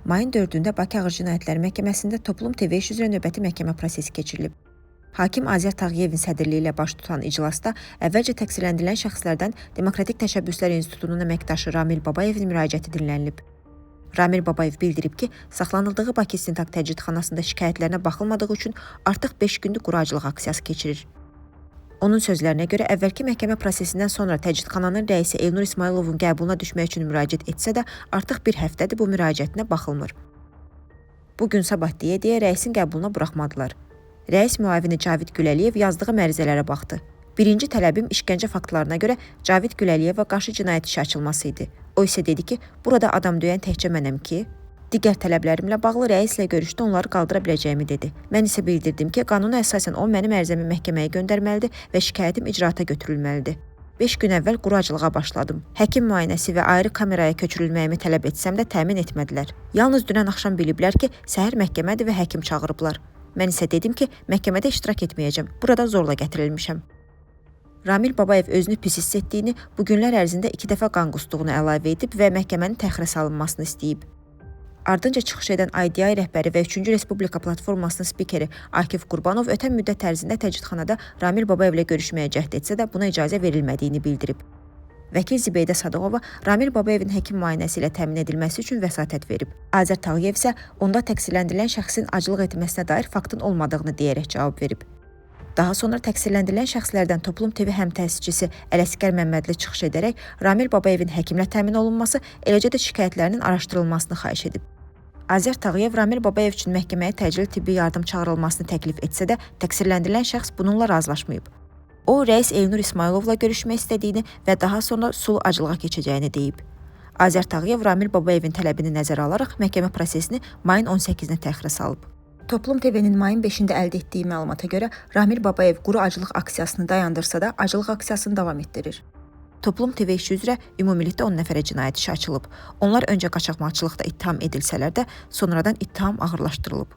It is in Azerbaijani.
Mayın 4-də Bakı Ağır Cinayətləri Məhkəməsində Toplum TV iş üzrə növbəti məhkəmə prosesi keçirilib. Hakim Azər Tağıyevin sədrliyi ilə baş tutan iclasda əvvəlcə təqsirləndirilən şəxslərdən Demokratik Təşəbbüslər İnstitutunun əməkdaşı Ramil Babayevin müraciəti dinlənilib. Ramil Babayev bildirib ki, saxlanıldığı Bakı İstintaq Təcridxanasında şikayətlərinə baxılmadığı üçün artıq 5 gündür quracılıq aksiyası keçirir. Onun sözlərinə görə əvvəlki məhkəmə prosesindən sonra təcridxananın rəisi Elnur İsmayılovun qəbuluna düşmək üçün müraciət etsə də artıq bir həftədir bu müraciətinə baxılmır. Bugün sabah deyə rəisin qəbuluna buraxmadılar. Rəis müavini Cavid Güləliyev yazdığı mərizələrə baxdı. Birinci tələbim işgəncə faktlarına görə Cavid Güləliyevə qarşı cinayət işi açılması idi. O isə dedi ki, burada adam döyən təkcə mənəm ki, digər tələblərimlə bağlı rəislə görüşdə onları qaldıra biləcəyimi dedi. Mən isə bildirdim ki, qanuna əsasən o mənim ərizəmi məhkəməyə göndərməlidir və şikayətim icraata götürülməlidir. 5 gün əvvəl quracılığa başladım. Həkim müayinəsi və ayrı kameraya köçürülməyimi tələb etsəm də təmin etmədilər. Yalnız dünən axşam biliblər ki, səhər məhkəmədir və həkim çağırıblar. Mən isə dedim ki, məhkəmədə iştirak etməyəcəm. Burada zorla gətirilmişəm. Ramil Babayev özünü pis hiss etdiyini, bu günlər ərzində 2 dəfə qan qusduğunu əlavə edib və məhkəmənin təxirə salınmasını istəyib. Ardınca çıxış edən IDI rəhbəri və 3-cü Respublika platformasının spikeri Akif Qurbanov ötən müddət ərzində təcridxanada Ramil Babayevlə görüşməyə cəhd etsə də buna icazə verilmədiyini bildirib. Vəkil Zibeydə Sadıqova Ramil Babayevin həkim müayinəsi ilə təmin edilməsi üçün vəsatət verib. Azər Tağıyev isə onda təqsirləndirilən şəxsin aclıq etməsinə dair faktın olmadığını deyərək cavab verib. Daha sonra təqsirləndirilən şəxslərdən Toplum TV həmtəsisçisi Ələsgər Məmmədli çıxış edərək Ramil Babayevin həkimlə təmin olunması, eləcə də şikayətlərinin araşdırılmasını xahiş edib. Azər Tağıyev Ramil Babayev üçün məhkəməyə təcili tibbi yardım çağırılmasını təklif etsə də təqsirləndirilən şəxs bununla razılaşmayıb. O, rəis Elnur İsmayılovla görüşmək istədiyini və daha sonra sulu acılığa keçəcəyini deyib. Azər Tağıyev Ramil Babayevin tələbini nəzərə alaraq məhkəmə prosesini mayın 18-nə təxirə salıb. Toplum TV-nin mayın 5-də əldə etdiyi məlumata görə Ramil Babayev quru acılıq aksiyasını dayandırsa da acılıq aksiyasını davam etdirir. Toplum TV işi üzrə ümumilikdə 10 nəfərə cinayət işi açılıb. Onlar öncə qaçaqmalçılıqda ittiham edilsələr də sonradan ittiham ağırlaşdırılıb.